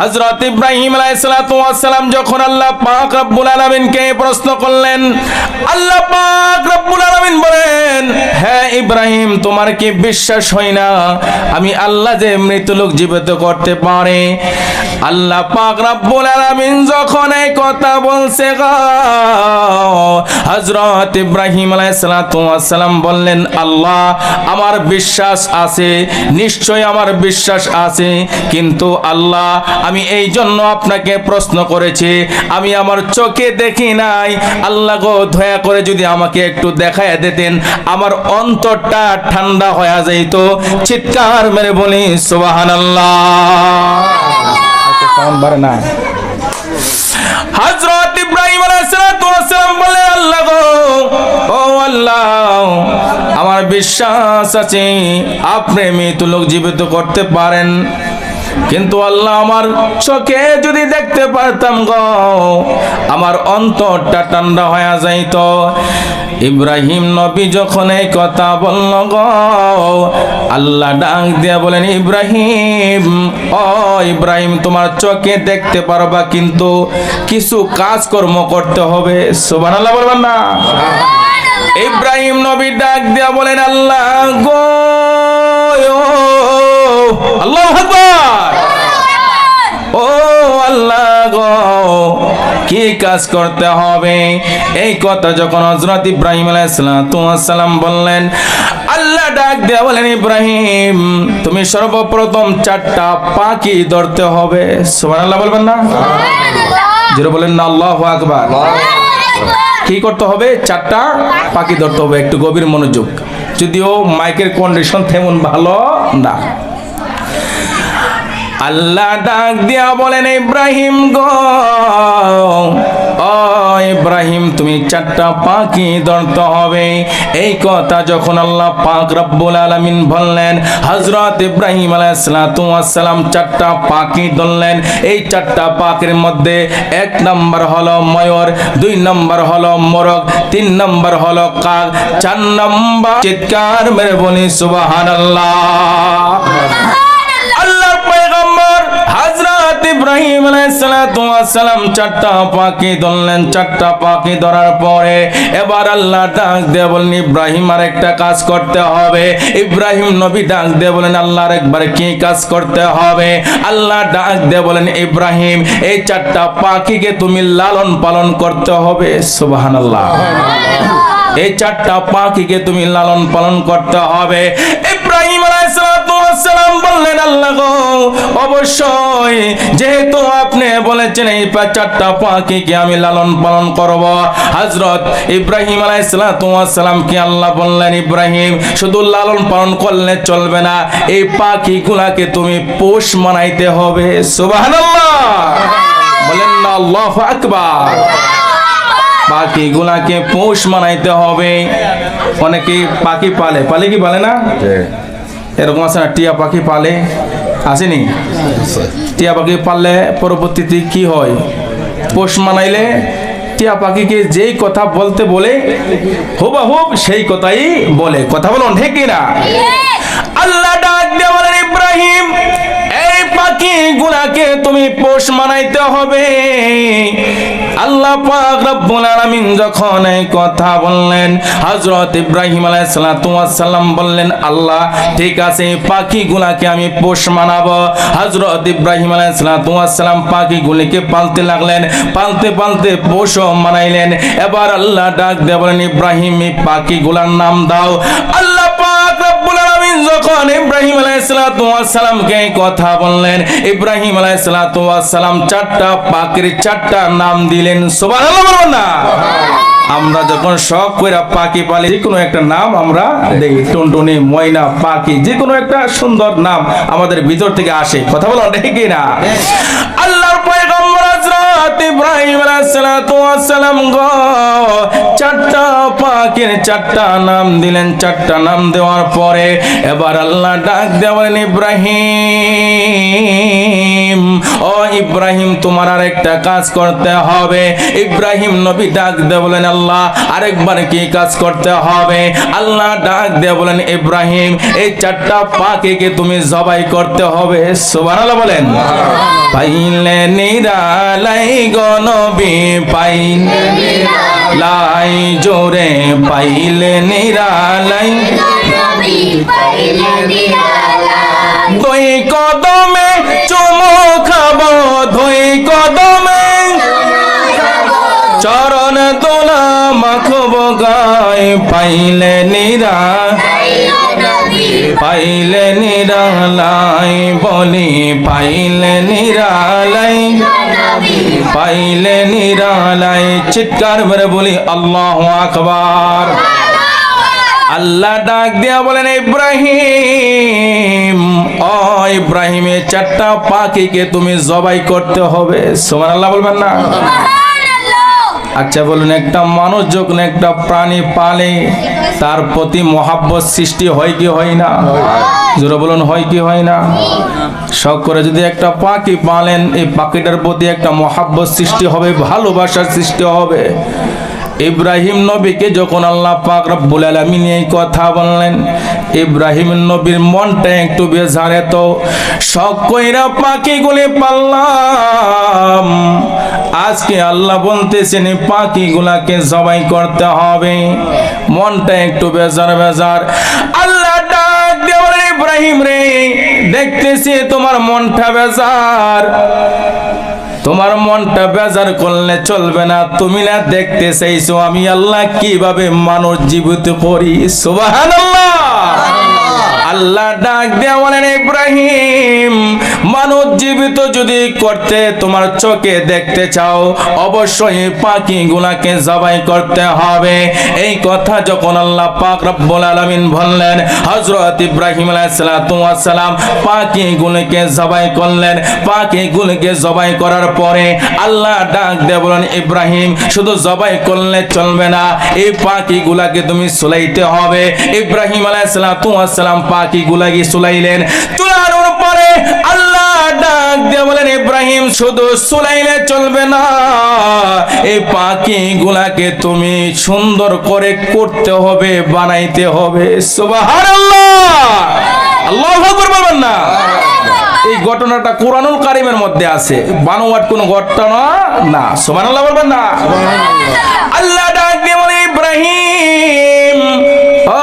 হযরত ইব্রাহিম আলাইহিস সালাতু ওয়াস সালাম যখন আল্লাহ পাক রব্বুল আলামিনকে প্রশ্ন করলেন, আল্লাহ পাক রব্বুল আলামিন বলেন, হে ইব্রাহিম, তোমার কি বিশ্বাস হয় না আমি আল্লাহ যে মৃত লোক জীবিত করতে পারে? আল্লাহ পাক রব্বুল আলামিন যখন এই কথা বলছে গো, হযরত ইব্রাহিম আলাইহিস সালাতু ওয়াস সালাম বললেন, আল্লাহ আমার বিশ্বাস আছে, নিশ্চয় আমার বিশ্বাস আছে, কিন্তু আল্লাহ আমি এই জন্য আপনাকে প্রশ্ন করেছি, আমি আমার চোখে দেখি নাই। আল্লাহ গো, দয়া করে যদি আমাকে একটু দেখায় দিতেন, আমার অন্তরটা ঠান্ডা হয়ে যাইত। চিৎকার মেরে বলি সুবহানাল্লাহ। হযরত ইব্রাহিম আলাইহিস সালাম বলে, আল্লাহ গো, ও আল্লাহ, আমার বিশ্বাস আছে আপনি মৃত লোক জীবিত করতে পারেন, কিন্তু আল্লাহ আমার চোখে যদি দেখতে পারতাম গো, আমার অন্তরটা ঠান্ডা হয়ে যাইত। ইব্রাহিম নবী যখন এই কথা বলল গো, আল্লাহ ডাক দিয়া বলেন, ইব্রাহিম, ও ইব্রাহিম, তোমার চোখে দেখতে পারবা, কিন্তু কিছু কাজকর্ম করতে হবে। সুবহানাল্লাহ বলবেন না? ইব্রাহিম নবী ডাক দিয়া বলেন, আল্লাহ গো, আল্লাহু আকবার, ও আল্লাহ গো, কি কাজ করতে হবে? এই কথা যখন হযরত ইব্রাহিম আলাইহিস সালাম বললেন, আল্লাহ ডাক দিয়ে বলেন, ইব্রাহিম, তুমি সর্বপ্রথম 4টা পাখি ধরতে হবে। সুবহানাল্লাহ বলবেন না? জোরে বলেন না, আল্লাহু আকবার। কি করতে হবে? 4টা পাখি ধরতে হবে। একটু গভীর মনোযোগ, যদিও মাইকের কন্ডিশন তেমন ভালো না। আল্লাহ ডাক দিয়া বলেন, ইব্রাহিম গো, ও ইব্রাহিম, তুমি 4টা পাখি ধরতে হবে। এই কথা যখন আল্লাহ পাক রব্বুল আলামিন বললেন, হযরত ইব্রাহিম আলাইহিস সালাম 4টা পাখি ধরলেন। এই 4টা পাখির মধ্যে 1 নাম্বার হলো ময়ূর, 2 নাম্বার হলো মোরগ, 3 নাম্বার হলো কাক, 4 নাম্বার, চিৎকার মেরে বলি সুবহানাল্লাহ। ইব্রাহিম আলাইহিস সালাম 4টা পাখি ধরলেন। 4টা পাখি ধরার পরে এবার আল্লাহ ডাক দিয়ে বলেন, ইব্রাহিম আর একটা কাজ করতে হবে। ইব্রাহিম নবী ডাক দিয়ে বলেন, আল্লাহ আরেকবার কি কাজ করতে হবে? আল্লাহ ডাক দিয়ে বলেন, ইব্রাহিম, এই 4টা পাখিকে তুমি লালন পালন করতে হবে। সুবহানাল্লাহ। এই 4টা পাখিকে তুমি লালন পালন করতে হবে। ইব্রাহিম আলাইহিস সালাম বললেন, আল্লাহ গো, অবশ্যই, যেহেতু আপনি বলেছেন এই 4টা পাখিকে আমি লালন পালন করব। হযরত ইব্রাহিম আলাইহিস সালাম কি আল্লাহ বললেন, ইব্রাহিম, শুধু লালন পালন করলে চলবে না, এই পাখিগুলাকে তুমি পোষ মানাইতে হবে। সুবহানাল্লাহ বলেন না, আল্লাহু আকবার। পাখিগুলাকে পোষ মানাইতে হবে। অনেকে পাখি পালে, পালে কি পালে না? এরকম আছে না, টিয়া পাখি পালে, আসেনি? টিয়া পাখি পাললে পরবর্তীতে কি হয়? পোষ মানাইলে টিয়া পাখিকে যেই কথা বলতে বলে হুবহুব সেই কথাই বলে। কথা বলুন ঠিক কিনা? আল্লাহ ডাক দিয়ে বলেন, ইব্রাহিম, এই পাখিগুলাকে তুমি পোষ মানাইতে হবে। আল্লাহ পাক রব্বুল আলামিন যখন এই কথা বললেন, হযরত ইব্রাহিম আলাইহিস সালাম বললেন, আল্লাহ ঠিক আছে, পাখিগুলাকে আমি পোষ মানাবো। হযরত ইব্রাহিম আলাইহিস সালাম পাখিগুলিকে পালতে লাগলেন, পালতে পালতে পোষ মানাইলেন। এবার আল্লাহ ডাক দিয়ে বলেন, ইব্রাহিম, এই পাখিগুলার নাম দাও। আল্লাহ পাক রব্বুল আলামিন যখন ইব্রাহিম আলাইহিস সালামকে কথা বললেন, ইব্রাহিম আলাইহিস সালাম 4টা পাখির 4টা নাম দিলেন। সুবহানাল্লাহ বলবেন না? আমরা যখন শখ কইরা পাখি পালি, যে কোনো একটা নাম আমরা দেই, টুনটুনি, ময়না, পাখি, যে কোনো একটা সুন্দর নাম আমাদের ভিতর থেকে আসে। কথা বলো ঠিক কি না? আল্লাহর পয়গম্বর হযরত ইব্রাহিম আলাইহিস সালাম গো 4টা পাখির 4টা নাম দিলেন। 4টা নাম দেওয়ার পরে এবার আল্লাহ ডাক দেবেন, ইব্রাহিম, ও ইব্রাহিম, তোমার আর একটা কাজ করতে হবে। ইব্রাহিম নবী ডাক দিয়ে বলেন, আল্লাহ আরেকবার কি কাজ করতে হবে? আল্লাহ ডাক দিয়ে বলেন, ইব্রাহিম, এই 4টা পাখিকে তুমি জবাই করতে হবে। সুবহানাল্লাহ বলেন। পাইলে নিরালাই গো নবী পাইলে লাই জোরে পাইলে নিরালাই দুই কদমে চুমু খাবো দুই কদমে চরণ তোলা মাখব গায় পাইলে নিরালাই বলি পাইলে নিরালাই চিৎকার করে বলি আল্লাহু আকবার। আল্লাহ ডাক দিয়া বলেন ইব্রাহিম ও ইব্রাহিমের 4টা পাখিকে তুমি জবাই করতে হবে। সুবহানাল্লাহ বলবেন না? আচ্ছা বলুন, একটা মানুষ যখন একটা প্রাণী পালে তার প্রতি মহাব্বত সৃষ্টি হয় কি হয় না? জোরে বলুন, হয় কি হয় না? শখ করে যদি একটা পাখি পালেন, এই পাখিটার প্রতি একটা মহাব্বত সৃষ্টি হবে, ভালোবাসার সৃষ্টি হবে। ইব্রাহিম নবীকে যখন আল্লাহ পাক রব্বুল আলামিন এই কথা বললেন, ইব্রাহিম নবীর মনটা একটু বেজারে, তো শখ কইরা পাখিগুলি পাললাম। আজকে আল্লাহ বলতেছেন এই পাখিগুলাকে জবাই করতে হবে। মনটা একটু বেজার। আল্লাহ ডাক দিয়ে বলেন ইব্রাহিম রে, দেখতেছি তোমার মনটা বেজার, তোমার মনটা বেজার করলে চলবে না। তুমি না দেখতে চাইছো আমি আল্লাহ কিভাবে মানুষ জীবিত করি? সুবহানাল্লাহ। আল্লাহ ডাক দিয়ে বলেন ইব্রাহিম, মানুষ জীবিত যদি করতে তোমার চোখে দেখতে চাও, অবশ্যই পাখিগুলাকে জবাই করতে হবে। এই কথা যখন আল্লাহ পাক রব্বুল আলামিন বললেন, হযরত ইব্রাহিম আলাইহিস সালাতু ওয়াস সালাম পাখিগুলোকে জবাই করলেন। পাখিগুলোকে জবাই করার পরে আল্লাহ ডাক দিয়ে বলেন ইব্রাহিম, শুধু জবাই করলে চলবে না, এই পাখিগুলাকে তুমি সুলাইতে হবে। ইব্রাহিম আলাইহিস সালাতু ওয়াস সালাম পাখিগুলাকে সুলাইলেন। চুলানোর পরে আল্লাহ ডাক দিয়ে বলেন ইব্রাহিম, শুধু সুলাইলে চলবে না, এই পাখিগুলাকে তুমি সুন্দর করে করতে হবে, বানাইতে হবে। সুবহানাল্লাহ। আল্লাহু আকবার বলবেন না? এই ঘটনাটা কোরআনুল কারীমের মধ্যে আছে, বানোয়াট কোনো ঘটনা না। সুবহানাল্লাহ বলবেন না? আল্লাহ ডাক দিয়ে বলে ইব্রাহিম, ও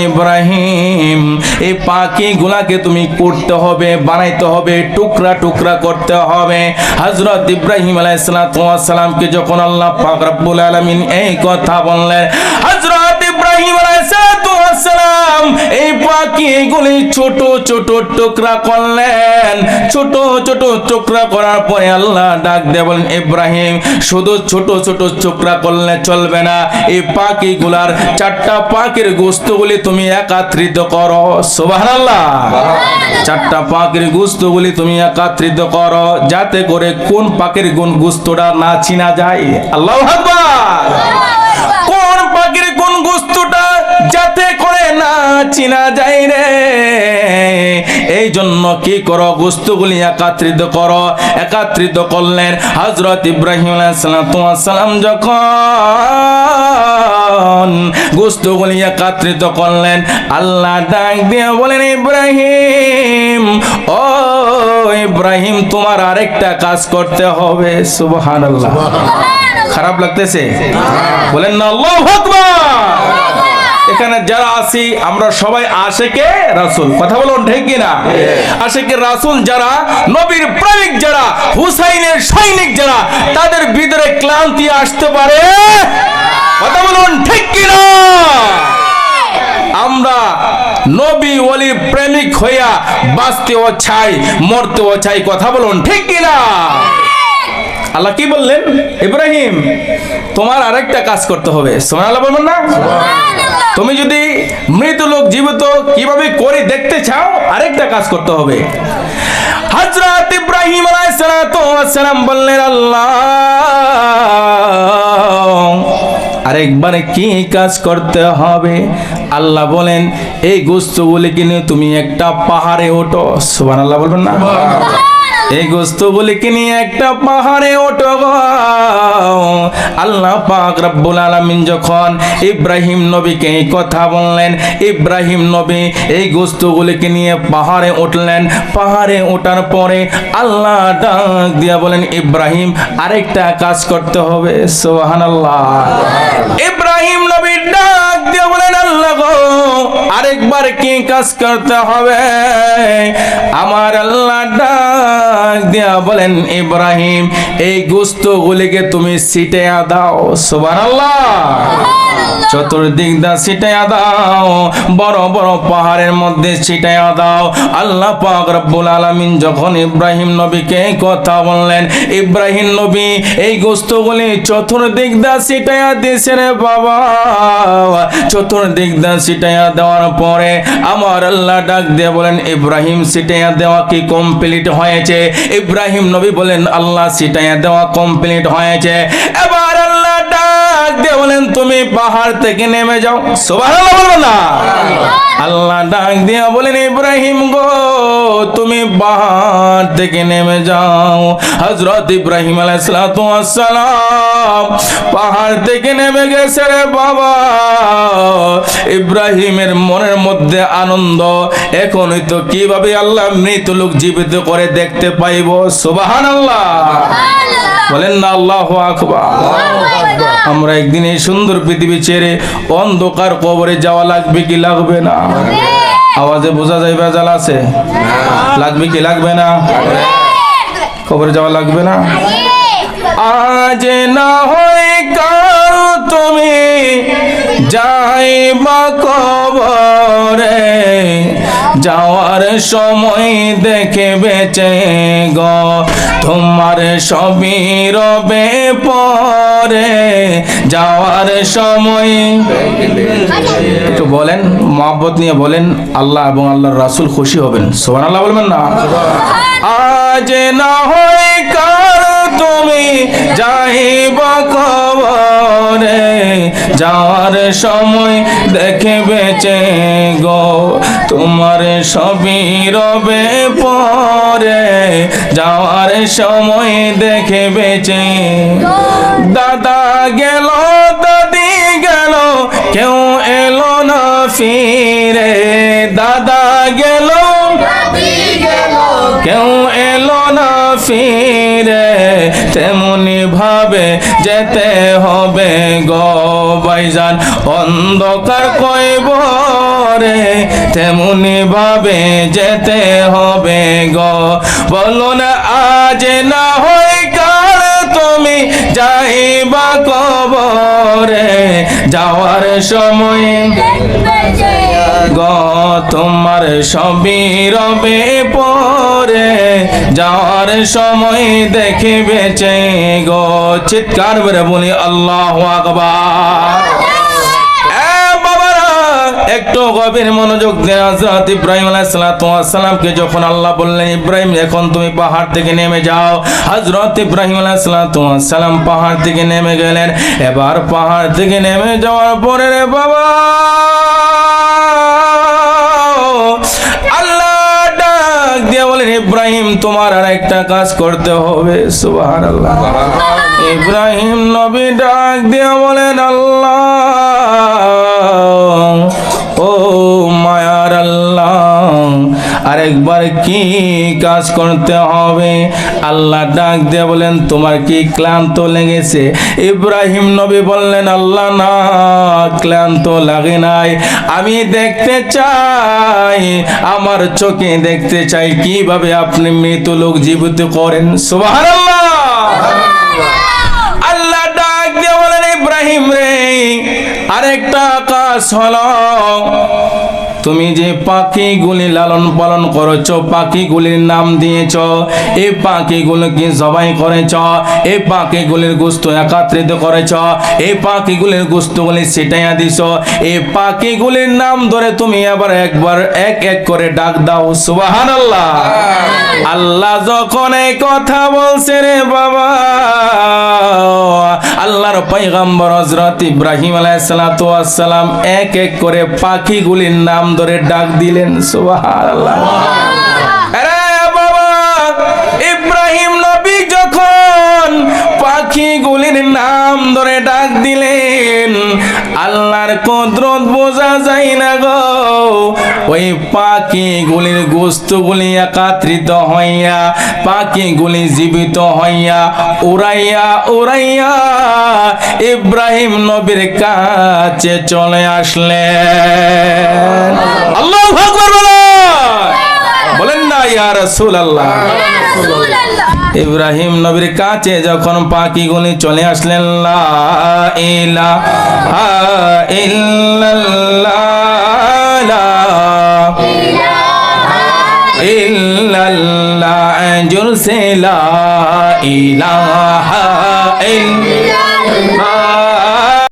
ইব্রাহিম, এই পাখিগুলাকে তুমি করতে হবে, বানাইতে হবে, টুকরা টুকরা করতে হবে। হযরত ইব্রাহিম আলাইহিস সালামকে যখন আল্লাহ পাক রব্বুল আলামিন এই কথা বললেন, হযরত ইব্রাহিম আলাইহিস সালাম এই পাখিগুলি ছোট ছোট টুকরা করলেন। ছোট ছোট টুকরা করার পরে আল্লাহ ডাক দিয়ে বলেন ইব্রাহিম, শুধু ছোট ছোট টুকরা করলে চলবে না, এই পাখিগুলার 4টা পাখির গোশতগুলি তুমি একত্রিত করো। সুবহানাল্লাহ। 4টা পাখির গোশতগুলি তুমি একত্রিত করো, যাতে করে কোন পাখির গোশতটা না চিনা যায়। আল্লাহু আকবার। কোন পাখির কোন গোশতটা যাতে করে না চিনা যায় রে, এই জন্য কি করো, গোশতগুলি একত্রিত করো। একত্রিত করলেন। হযরত ইব্রাহিম আলাইহিস সালাম যখন গোশতগুলি একত্রিত করলেন, আল্লাহ ডাক দিয়ে বলেন ইব্রাহিম, ও ইব্রাহিম, তোমার আরেকটা কাজ করতে হবে। সুবহানাল্লাহ। খারাপ লাগতেছে? বলেন না আল্লাহু আকবার। এখানে যারা আছি আমরা সবাই আশিকে রাসূল, কথা বলুন ঠিক কিনা? আশিকে রাসূল যারা, নবীর প্রেমিক যারা, হুসাইনের সৈনিক যারা, তাদের ভিতরে ক্লান্তি আসতে পারে, কথা বলুন ঠিক কিনা? আমরা নবী ওলির প্রেমিক হইয়া বাঁচতেও চাই, মরতেও চাই, কথা বলুন ঠিক কিনা? আল্লাহ কি বললেন, ইব্রাহিম তোমার আরেকটা কাজ করতে হবে। সুবহানাল্লাহ বলবেন না? তুমি যদি মৃত লোক জীবিত কিভাবে করে দেখতে চাও, আরেকটা কাজ করতে হবে। হযরত ইব্রাহিম আলাইহিস সালাম বললেন, আল্লাহ আরেকবারে কি কাজ করতে হবে? আল্লাহ বলেন, এই গোশতগুলিকে নিয়ে তুমি একটা পাহাড়ে ওঠো। সুবহানাল্লাহ বলবেন না? এই গোস্তগুলিকে নিয়ে একটা পাহাড়ে ওঠো গো। আল্লাহ পাক রব্বুল আলামিন যখন ইব্রাহিম নবীকে এই কথা বললেন, ইব্রাহিম নবী এই গোস্তগুলিকে নিয়ে পাহাড়ে উঠলেন। পাহাড়ে ওঠার পরে আল্লাহ ডাক দিয়া বলেন, ইব্রাহিম আরেকটা কাজ করতে হবে। সুবহানাল্লাহ। ইব্রাহিম নবী ডাক দিয়া বলেন, আল্লাহ গো আরেকবার কি কাজ করতে হবে? আমার আল্লাহ ডাক দিয়া বলেন, ইব্রাহিম এই গোস্তগুলিকে তুমি ছিটাইয়া দাও। সুবহানাল্লাহ। চতুর্দিক দা ছিটাইয়া দাও, বড় বড় পাহাড়ের মধ্যে ছিটাইয়া দাও। আল্লাহ পাক রব্বুল আলামিন যখন ইব্রাহিম নবীকে এই কথা বললেন, ইব্রাহিম নবী এই গোস্তগুলি চতুর্দিক দা ছিটাইয়া দিয়েছে রে বাবা। চতুর্দিক দা ছিটাইয়া দেওয়ার পরে আমার আল্লাহ ডাক দিয়ে বলেন, ইব্রাহিম ছিটাইয়া দেওয়া কি কমপ্লিট হয়েছে? ইব্রাহিম নবী বলেন, আল্লাহ ছিটাইয়া দেওয়া কমপ্লিট হয়েছে। এবার আল্লাহ ডাক দিয়ে বলেন, তুমি পাহাড় থেকে নেমে যাও। সুবহানাল্লাহ বলো না। আল্লাহ ডাক দিয়ে বলেন, ইব্রাহিম গো তুমি পাহাড় থেকে নেমে যাও। হযরত ইব্রাহিম আলাইহিস সালাম পাহাড় থেকে নেমে গেছে রে বাবা। ইব্রাহিমের মনের মধ্যে আনন্দ, এখনই তো কিভাবে আল্লাহ মৃত লোক জীবিত করে দেখতে পাইব। সুবহানাল্লাহ বলেন না আল্লাহু আকবার। আমরা একদিন এই সুন্দর পৃথিবী ছেড়ে অন্ধকার কবরে যাওয়া লাগবে কি লাগবে না? আওয়াজে বোঝা যায় ভেজাল আছে? লাগবে কি লাগবে না? কবরে যাওয়া লাগবে না? আজ না হয় কাল তুমি যাইবা কবরে, যাওয়ার সময় দেখে বেঁচে গো তোমার সবই রবে পরে। যাওয়ার সময় একটু বলেন, মহব্বত নিয়ে বলেন, আল্লাহ এবং আল্লাহর রাসূল খুশি হবেন। সুবহানাল্লাহ বলবেন না? আজ না হয় কাল তুমি যাইবা কবরে, যাওয়ার সময় দেখে বেঁচে গো তোমার সবই রবে পরে। যাওয়ার সময় দেখে বেঁচে। দাদা গেল দাদি গেল কেউ এলো না ফিরে। দাদা গেল কেউ এলো না ফিরে, তেমনি ভাবে যেতে হবে গো ভাইজান অন্ধকার কয়বরে। তেমনি ভাবে যেতে হবে গো। বলো না আজ না হয় কাল তুমি যাইবা কবরে, যাওয়ার সময় গো তোমার সবই রবে পরে। যাওয়ার সময় দেখে বেঁচে গো। চিৎকার করে বলি আল্লাহু আকবার। একটু গভীর মনোযোগ দেন। হযরত ইব্রাহিম আলাইহিস সালামকে যখন আল্লাহ বললেন, ইব্রাহিম এখন তুমি পাহাড় থেকে নেমে যাও, হযরত ইব্রাহিম আলাইহিস সালাম পাহাড় থেকে নেমে গেলেন। এবার পাহাড় থেকে নেমে যাওয়ার পরে রে বাবা আল্লাহ ডাক দিয়ে বলেন, ইব্রাহিম তোমার আর একটা কাজ করতে হবে। সুবহানাল্লাহ। ইব্রাহিম নবী ডাক দিয়ে বলেন, আল্লাহ ও মায়ার আল্লাহ আরেকবার কি কাজ করতে হবে? আল্লাহ ডাক দিয়ে বলেন, তোমার কি ক্লান্ত লেগেছে? ইব্রাহিম নবী বললেন, আল্লাহ না ক্লান্ত লাগে নাই, আমি দেখতে চাই, আমার চোখে দেখতে চাই কিভাবে আপনি মৃত লোক জীবিত করেন। সুবহানাল্লাহ। আল্লাহ ডাক দিয়ে বলেন, ইব্রাহিম রে আরেকটা কাজ হলো, তুমি যে পাখিগুলি লালন পালন করেছো, পাখিগুলির নাম দিয়েছ, এই পাখিগুলোকে জবাই করেছ, এই পাখিগুলির গোশত একত্রিত করেছ, এই পাখিগুলির গোশতগুলি ছিটাইয়া দিছ, এই পাখিগুলির নাম ধরে তুমি আবার একবার এক এক করে ডাক দাও। সুবহানাল্লাহ। আল্লাহ যখন এই কথা বলছে রে বাবা, আল্লাহর পয়গম্বর হযরত ইব্রাহিম আলাইহিস সালাম এক এক করে পাখিগুলির নাম ধরে ডাক দিলেন। সুবহানাল্লাহ। আরে বাবা ডাক দিলেন, আল্লাহর কুদরত বোঝা যায় না গো। ওই পাখিগুলির গোশতগুলি একত্রিত হইয়া, পাখিগুলি জীবিত হইয়া উড়াইয়া উড়াইয়া ইব্রাহিম নবীর কাছে চলে আসলেন। আল্লাহু আকবার বলেন না ইয়া রাসূলুল্লাহ। ইব্রাহিম নবীর কাছে যখন পাখিগুলি চলে আসলেন, লা ইলাহা ইল্লাল্লাহ, লা ইল্লাল্লাহ, জোরসে লা ইলাহা ইল্লাল্লাহ,